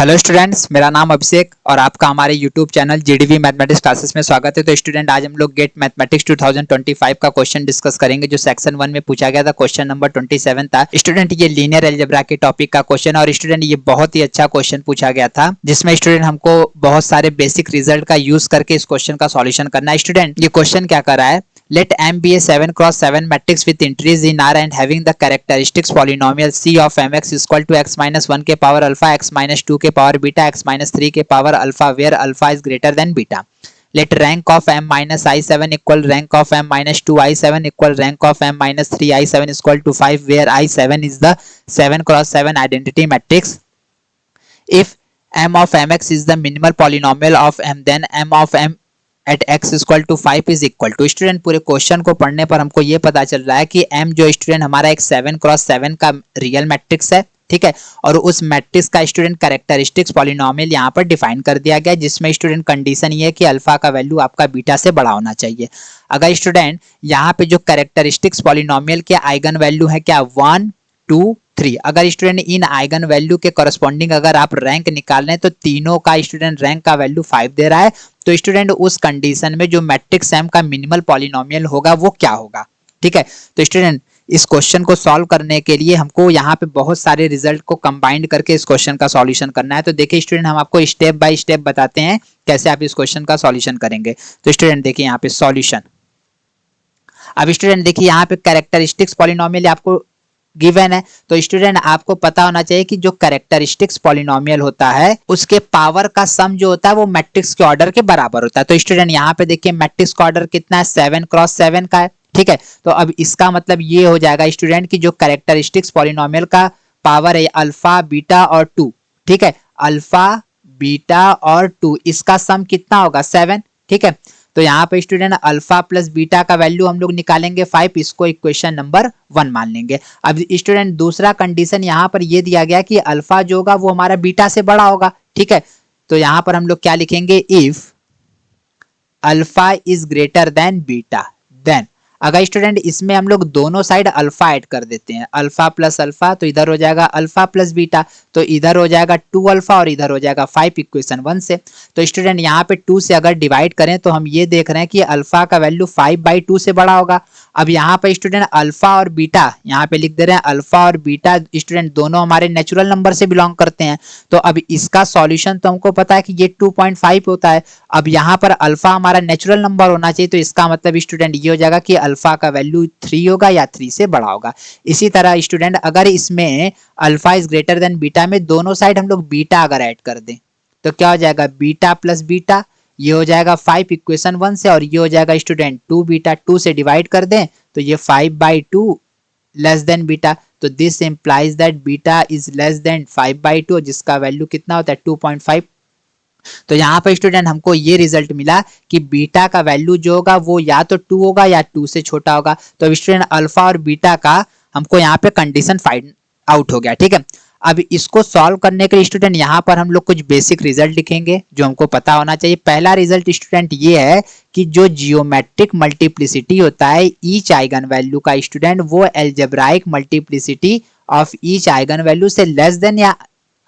Hello students, मेरा नाम अभिषेक और आपका हमारे YouTube channel GDV mathematics classes में स्वागत है। तो स्टूडेंट, आज हम लोग गेट मैथमेटिक्स 2025 का क्वेश्चन डिस्कस करेंगे जो सेक्शन 1 में पूछा गया था। क्वेश्चन नंबर 27 था। स्टूडेंट, ये लीनियर अलजेब्रा के टॉपिक का क्वेश्चन और स्टूडेंट ये बहुत ही अच्छा क्वेश्चन पूछा गया था, जिसमें स्टूडेंट हमको बहुत सारे बेसिक रिजल्ट का यूज करके इस क्वेश्चन का सॉल्यूशन करना है। स्टूडेंट, ये क्वेश्चन क्या कर रहा है, let M be a 7x7 matrix with entries in R and having the characteristics polynomial C of mx is equal to x minus 1 के पावर अल्फा, x minus 2 के पावर बीटा, x minus 3 के power alpha where alpha is greater than beta. Let rank of m minus i7 equal rank of m minus 2 i7 equal rank of m minus 3 i7 is equal to 5 where i7 is the 7x7 identity matrix. If m of mx is the minimal polynomial of m, then m of m at x equal to 5 is equal to. Student, पूरे question को पढ़ने पर हमको ये पता चल रहा है कि m जो स्टूडेंट हमारा एक 7x7 का रियल मैट्रिक्स है, ठीक है, और उस मैट्रिक्स का स्टूडेंट कैरेक्टरिस्टिक्स पॉलिनोमियल यहाँ पर डिफाइन कर दिया गया, जिसमें स्टूडेंट कंडीशन ये है कि अल्फा का वैल्यू आपका बीटा से बड़ा होना चाहिए। अगर स्टूडेंट यहाँ पे जो कैरेक्टरिस्टिक्स पॉलिनोमियल के आइगन वैल्यू है क्या 1 2 3, अगर स्टूडेंट इन आइगन वैल्यू के करस्पॉन्डिंग अगर आप रैंक निकाल रहे हैं तो तीनों का स्टूडेंट रैंक का वैल्यू 5 दे रहा है, तो स्टूडेंट उस कंडीशन में जो मैट्रिक्स एम का मिनिमल पॉलिनोमियल होगा वो क्या होगा, ठीक है। तो स्टूडेंट, इस क्वेश्चन को सॉल्व करने के लिए हमको यहाँ पे बहुत सारे रिजल्ट को कंबाइंड करके इस क्वेश्चन का सॉल्यूशन करना है। तो देखिए स्टूडेंट, हम आपको स्टेप बाय स्टेप बताते हैं कैसे आप इस क्वेश्चन का सॉल्यूशन करेंगे। तो स्टूडेंट देखिए यहाँ पे सॉल्यूशन। अब स्टूडेंट देखिए यहाँ पे कैरेक्टरिस्टिक्स पॉलिनोमियल आपको गिवन है, तो स्टूडेंट आपको पता होना चाहिए कि जो कैरेक्टरिस्टिक्स पॉलिनोमियल होता है उसके पावर का सम जो होता है वो मैट्रिक्स के ऑर्डर के बराबर होता है। तो स्टूडेंट यहाँ पे देखिए मैट्रिक्स का ऑर्डर कितना है, 7x7 का है, ठीक है। तो अब इसका मतलब ये हो जाएगा स्टूडेंट की जो कैरेक्टरिस्टिक्स पॉलिनोमियल का पावर है अल्फा बीटा और 2, ठीक है, अल्फा बीटा और 2, इसका सम कितना होगा 7, ठीक है। तो यहाँ पे स्टूडेंट अल्फा प्लस बीटा का वैल्यू हम लोग निकालेंगे 5, इसको इक्वेशन नंबर 1 मान लेंगे। अब स्टूडेंट दूसरा कंडीशन यहाँ पर ये दिया गया कि अल्फा जो होगा वो हमारा बीटा से बड़ा होगा, ठीक है। तो यहाँ पर हम लोग क्या लिखेंगे, if alpha is greater than beta, then अगर स्टूडेंट इसमें हम लोग दोनों साइड अल्फा ऐड कर देते हैं, अल्फा प्लस अल्फा, तो इधर हो जाएगा अल्फा प्लस बीटा, तो इधर हो जाएगा 2 अल्फा और इधर हो जाएगा 5 इक्वेशन 1 से। तो स्टूडेंट यहाँ पे 2 से अगर डिवाइड करें तो हम ये देख रहे हैं कि अल्फा का वैल्यू 5/2 से बड़ा होगा। अब यहाँ पे स्टूडेंट अल्फा और बीटा यहाँ पे लिख दे रहे हैं, अल्फा और बीटा स्टूडेंट दोनों हमारे नेचुरल नंबर से बिलोंग करते हैं, तो अब इसका सॉल्यूशन तो हमको पता है कि ये 2.5 होता है। अब यहाँ पर अल्फा हमारा नेचुरल नंबर होना चाहिए, तो इसका मतलब स्टूडेंट ये हो जाएगा कि अल्फा का वैल्यू 3 होगा या 3 से बड़ा होगा। इसी तरह स्टूडेंट अगर इसमें alpha is greater than beta में दोनों साइड हम लोग बीटा अगर ऐड कर दें तो क्या हो जाएगा, बीटा प्लस बीटा, ये हो जाएगा 5 इक्वेशन 1 से, और ये हो जाएगा स्टूडेंट 2 बीटा, 2 से डिवाइड कर दें तो ये 5/2 लेस देन बीटा, तो this implies that beta is less than 5/2, जिसका वैल्यू कितना होता है 2.5। तो यहाँ पर स्टूडेंट हमको ये रिजल्ट मिला कि बीटा का वैल्यू जो होगा वो या तो 2 होगा या 2 से छोटा होगा। तो स्टूडेंट अल्फा और बीटा का हमको यहाँ पे कंडीशन फाइंड आउट हो गया, ठीक है। अब इसको सॉल्व करने के लिए स्टूडेंट यहाँ पर हम लोग कुछ बेसिक रिजल्ट लिखेंगे जो हमको पता होना चाहिए। पहला रिजल्ट स्टूडेंट ये है कि जो जियोमेट्रिक मल्टीप्लिसिटी होता है ईच आइगन वैल्यू का स्टूडेंट वो algebraic multiplicity of each eigen value से लेस देन या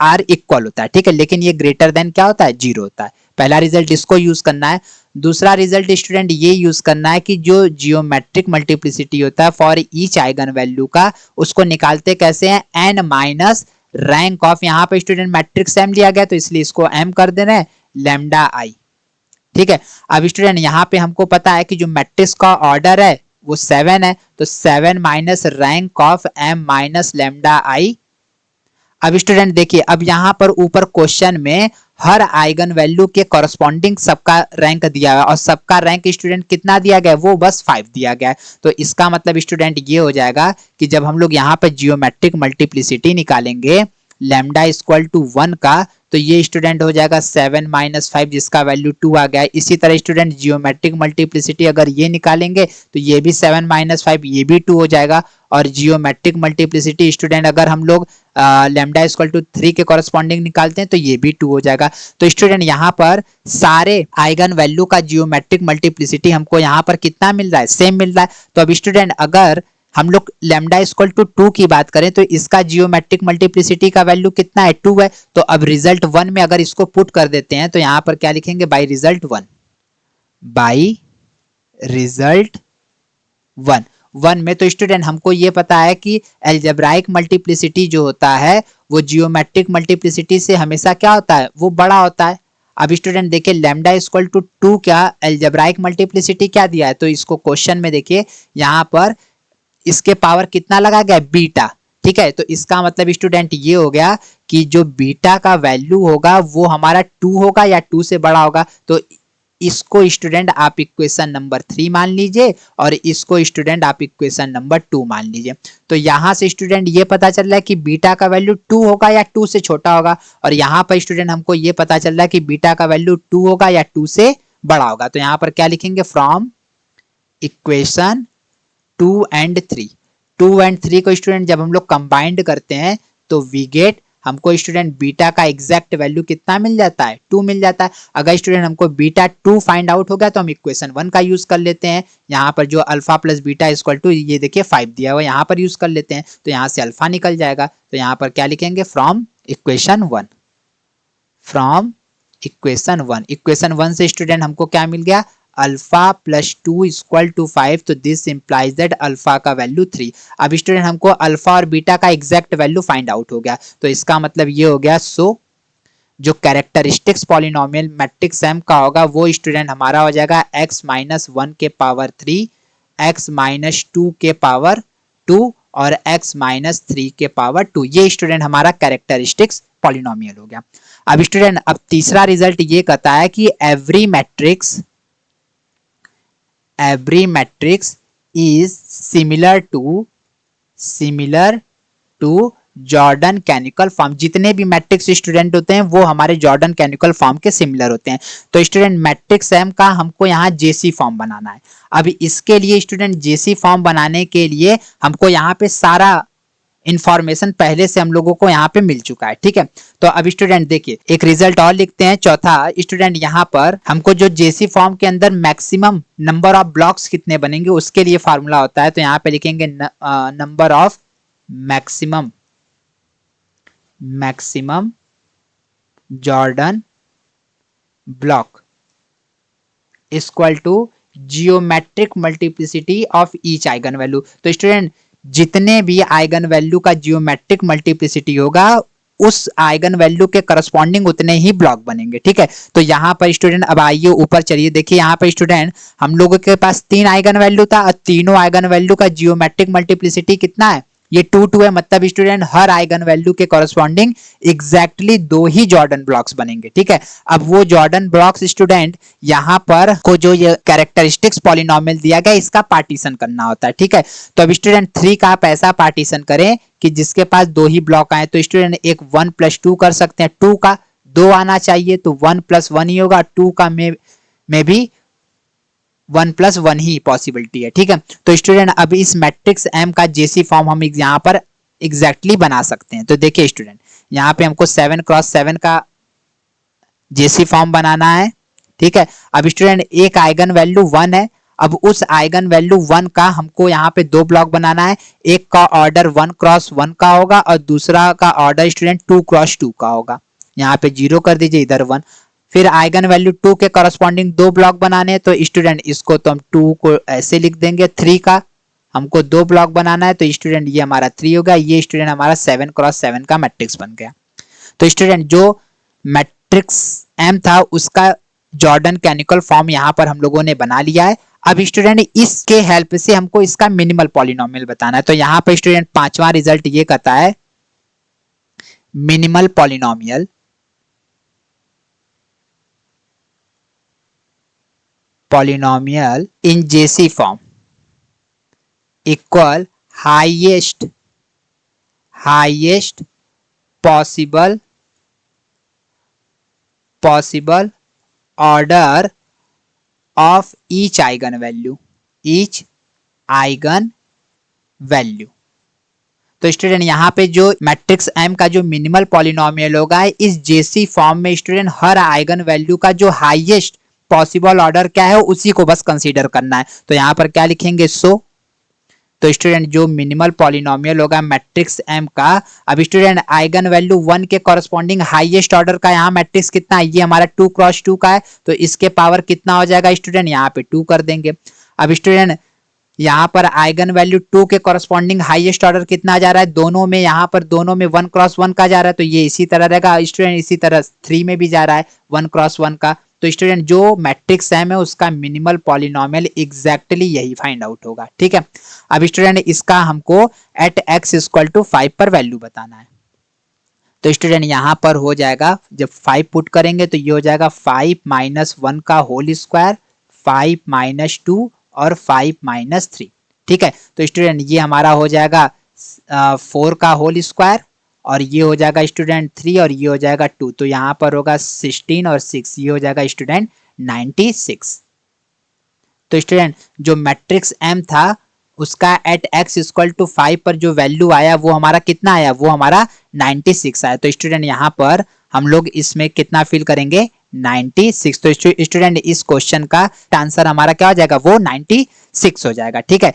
आर इक्वल होता है, ठीक है, लेकिन ये ग्रेटर देन क्या होता है, 0 होता है। पहला रिजल्ट इसको यूज करना है। दूसरा रिजल्ट स्टूडेंट ये यूज करना है कि जो जियोमेट्रिक मल्टीप्लिसिटी होता है फॉर ईच आइगन वैल्यू का उसको निकालते कैसे हैं, n माइनस रैंक ऑफ, यहाँ पे स्टूडेंट मैट्रिक्स m लिया गया तो इसलिए इसको m कर दे रहे हैं लैम्डा i, ठीक है। अब स्टूडेंट यहाँ पे हमको पता है कि जो मैट्रिक्स का ऑर्डर है वो 7 है, तो 7 minus rank of m minus lambda i। अब स्टूडेंट देखिए, अब यहाँ पर ऊपर क्वेश्चन में हर आइगन वैल्यू के कॉरस्पॉन्डिंग सबका रैंक दिया है और सबका रैंक स्टूडेंट कितना दिया गया है, वो बस 5 दिया गया है। तो इसका मतलब स्टूडेंट ये हो जाएगा कि जब हम लोग यहाँ पर जियोमेट्रिक मल्टीप्लिसिटी निकालेंगे लैम्डा इक्वल टू 1 का, तो ये स्टूडेंट हो जाएगा 7 माइनस 5 जिसका वैल्यू 2 आ गया है। इसी तरह स्टूडेंट जियोमेट्रिक मल्टीप्लिसिटी अगर ये निकालेंगे तो ये भी 7 माइनस 5 ये भी 2 हो जाएगा, और जियोमेट्रिक मल्टीप्लिसिटी स्टूडेंट अगर हम लोग लैम्डा इक्वल टू 3 के कॉरस्पॉन्डिंग निकालते हैं तो ये भी 2 हो जाएगा। तो स्टूडेंट यहाँ पर सारे आइगन वैल्यू का जियोमेट्रिक मल्टीप्लिसिटी हमको यहाँ पर कितना मिल रहा है, सेम मिल रहा है। तो अब स्टूडेंट अगर हम लोग लैम्डा इक्वल टू 2 की बात करें तो इसका जियोमेट्रिक मल्टीप्लिसिटी का वैल्यू कितना है, 2 है। तो अब रिजल्ट 1 में अगर इसको पुट कर देते हैं तो यहां पर क्या लिखेंगे, बाई रिजल्ट 1, बाई रिजल्ट 1। 1 में तो स्टूडेंट हमको ये पता है कि एल्जेब्राइक मल्टीप्लिसिटी जो होता है वो जियोमेट्रिक मल्टीप्लिसिटी से हमेशा क्या होता है, वो बड़ा होता है। अब स्टूडेंट देखिए लैम्डा इक्वल टू 2 क्या एल्जेब्राइक मल्टीप्लिसिटी क्या दिया है, तो इसको क्वेश्चन में देखिए यहाँ पर इसके पावर कितना लगा गया, बीटा। ठीक है, तो इसका मतलब स्टूडेंट ये हो गया कि जो बीटा का वैल्यू होगा वो हमारा 2 होगा या 2 से बड़ा होगा। तो इसको स्टूडेंट आप इक्वेशन नंबर 3 मान लीजिए और इसको स्टूडेंट आप इक्वेशन नंबर 2 मान लीजिए। तो यहां से स्टूडेंट ये पता चल रहा है कि बीटा का वैल्यू 2 होगा या 2 से छोटा होगा, और यहां पर स्टूडेंट हमको ये पता चल रहा है कि बीटा का वैल्यू 2 होगा या 2 से बड़ा होगा। तो यहां पर क्या लिखेंगे, फ्रॉम इक्वेशन 2 एंड 3। 2 एंड 3 को स्टूडेंट जब हम लोग कंबाइंड करते हैं तो वी गेट, हमको स्टूडेंट बीटा का एग्जैक्ट वैल्यू कितना मिल जाता है, 2 मिल जाता है। अगर स्टूडेंट हमको बीटा 2 फाइंड आउट हो गया तो हम इक्वेशन 1 का यूज कर लेते हैं। यहाँ पर जो alpha plus beta equal to ये देखिए 5 दिया हुआ, यहाँ पर यूज कर लेते हैं तो यहाँ से अल्फा निकल जाएगा। तो यहाँ पर क्या लिखेंगे, from equation 1, from equation 1। Equation 1 से स्टूडेंट हमको क्या मिल गया, अल्फा प्लस 2 इक्वल टू 5। तो दिस इंप्लाइज दैट अल्फा का वैल्यू 3। अब स्टूडेंट हमको अल्फा और बीटा का एग्जैक्ट वैल्यू फाइंड आउट हो गया, तो इसका मतलब ये हो गया, सो जो कैरेक्टरिस्टिक्स पॉलिनोमियल मैट्रिक्स एम का होगा वो स्टूडेंट हमारा हो जाएगा x माइनस 1 के पावर 3, x माइनस 2 के पावर 2 और x माइनस 3 के पावर 2। ये स्टूडेंट हमारा कैरेक्टरिस्टिक्स पॉलिनोमियल हो गया। अब स्टूडेंट अब तीसरा रिजल्ट ये कहता है कि every matrix is similar to Jordan canonical form. जितने भी मैट्रिक्स स्टूडेंट होते हैं वो हमारे जॉर्डन कैनिकल फॉर्म के सिमिलर होते हैं। तो स्टूडेंट मैट्रिक्स एम का हमको यहाँ जेसी फॉर्म बनाना है। अब इसके लिए स्टूडेंट जेसी फॉर्म बनाने के लिए हमको यहाँ पे सारा इंफॉर्मेशन पहले से हम लोगों को यहाँ पे मिल चुका है। ठीक है, तो अब स्टूडेंट देखिए एक रिजल्ट और लिखते हैं, चौथा स्टूडेंट यहाँ पर हमको जो जेसी फॉर्म के अंदर मैक्सिमम नंबर ऑफ ब्लॉक्स कितने बनेंगे उसके लिए फार्मूला होता है। तो यहाँ पे लिखेंगे number of maximum Jordan block equal to geometric multiplicity of each eigenvalue. तो स्टूडेंट जितने भी आइगन वैल्यू का जियोमेट्रिक मल्टीप्लिसिटी होगा उस आइगन वैल्यू के करस्पॉन्डिंग उतने ही ब्लॉक बनेंगे। ठीक है, तो यहाँ पर स्टूडेंट अब आइए ऊपर चलिए, देखिए यहाँ पर स्टूडेंट हम लोगों के पास 3 आइगन वैल्यू था और तीनों आइगन वैल्यू का जियोमेट्रिक मल्टीप्लिसिटी कितना है, ये 2 है। मतलब स्टूडेंट हर आइगन वैल्यू के कॉरस्पॉन्डिंग एग्जैक्टली 2 ही जॉर्डन ब्लॉक्स बनेंगे। ठीक है, अब वो जॉर्डन ब्लॉक्स स्टूडेंट यहाँ पर को जो ये कैरेक्टरिस्टिक्स पॉलिनोमियल दिया गया इसका पार्टीशन करना होता है। ठीक है, तो अब स्टूडेंट 3 का आप ऐसा पार्टीशन करें कि जिसके पास 2 ही ब्लॉक आए। तो स्टूडेंट एक 1 + 2 कर सकते हैं, 2 का 2 आना चाहिए तो 1 + 1 ही होगा, 2 का में भी 1 + 1 ही पॉसिबिलिटी है। ठीक है, तो स्टूडेंट अब इस मैट्रिक्स एम का जेसी फॉर्म हम यहाँ पर एग्जैक्टली बना सकते हैं। तो देखिए स्टूडेंट यहाँ पे हमको 7 × 7 का जेसी फॉर्म बनाना है। ठीक है, अब स्टूडेंट एक आइगन वैल्यू 1 है। अब उस आइगन वैल्यू 1 का हमको यहाँ पे 2 ब्लॉक बनाना है, एक का ऑर्डर 1 × 1 का होगा और दूसरा का ऑर्डर स्टूडेंट 2 × 2 का होगा। यहाँ पे 0 कर दीजिए, इधर 1। फिर आइगन वैल्यू 2 के करस्पॉन्डिंग 2 ब्लॉक बनाने हैं, तो स्टूडेंट इसको तो हम 2 को ऐसे लिख देंगे। 3 का हमको 2 ब्लॉक बनाना है तो स्टूडेंट ये हमारा 3 होगा। ये स्टूडेंट हमारा 7 × 7 का मैट्रिक्स बन गया। तो स्टूडेंट जो मैट्रिक्स एम था उसका जॉर्डन कैनिकल फॉर्म यहाँ पर हम लोगों ने बना लिया है। अब स्टूडेंट इसके हेल्प से हमको इसका मिनिमल पॉलिनोमियल बताना है। तो यहाँ पर स्टूडेंट 5वां रिजल्ट ये कहता है minimal polynomial in JC form equal highest possible order of each eigen value। तो स्टूडेंट यहाँ पे जो मैट्रिक्स एम का जो मिनिमल पॉलिनोमियल होगा इस जेसी फॉर्म में स्टूडेंट हर आइगन वैल्यू का जो हाईएस्ट पॉसिबल ऑर्डर क्या है उसी को बस कंसीडर करना है। तो यहाँ पर क्या लिखेंगे, सो तो स्टूडेंट जो मिनिमल पॉलिनोमियल होगा मैट्रिक्स एम का, अब स्टूडेंट आइगन वैल्यू 1 के कॉरस्पॉन्डिंग हाईएस्ट ऑर्डर का यहाँ मैट्रिक्स कितना है, ये हमारा 2 क्रॉस 2 का है, तो इसके पावर कितना हो जाएगा स्टूडेंट, यहाँ पे 2 कर देंगे। अब स्टूडेंट यहाँ पर आइगन वैल्यू 2 के कॉरस्पॉन्डिंग हाईएस्ट ऑर्डर कितना जा रहा है, दोनों में यहाँ पर दोनों में 1 क्रॉस 1 का जा रहा है, तो ये इसी तरह रहेगा स्टूडेंट, इसी तरह 3 में भी जा रहा है 1 क्रॉस 1 का। तो स्टूडेंट जो मैट्रिक्स एम है उसका मिनिमल पॉलिनोमियल एग्जैक्टली यही फाइंड आउट होगा, ठीक है। अब स्टूडेंट इसका हमको एट x इक्वल टू 5 पर वैल्यू बताना है। तो स्टूडेंट यहाँ पर हो जाएगा, जब 5 पुट करेंगे तो ये हो जाएगा 5 माइनस 1 का होल स्क्वायर, 5 माइनस 2 और 5 माइनस 3, ठीक है। तो स्टूडेंट ये हमारा हो जाएगा 4 का होल स्क्वायर, और ये हो जाएगा स्टूडेंट 3, और ये हो जाएगा 2, तो यहाँ पर होगा 16 और 6, ये हो जाएगा स्टूडेंट 96। तो स्टूडेंट जो मैट्रिक्स एम था उसका एट x इक्वल टू 5 पर जो वैल्यू आया वो हमारा कितना आया, वो हमारा 96 आया। तो स्टूडेंट यहाँ पर हम लोग इसमें कितना फिल करेंगे, 96। तो स्टूडेंट इस क्वेश्चन का आंसर हमारा क्या हो जाएगा, वो 96 हो जाएगा, ठीक है।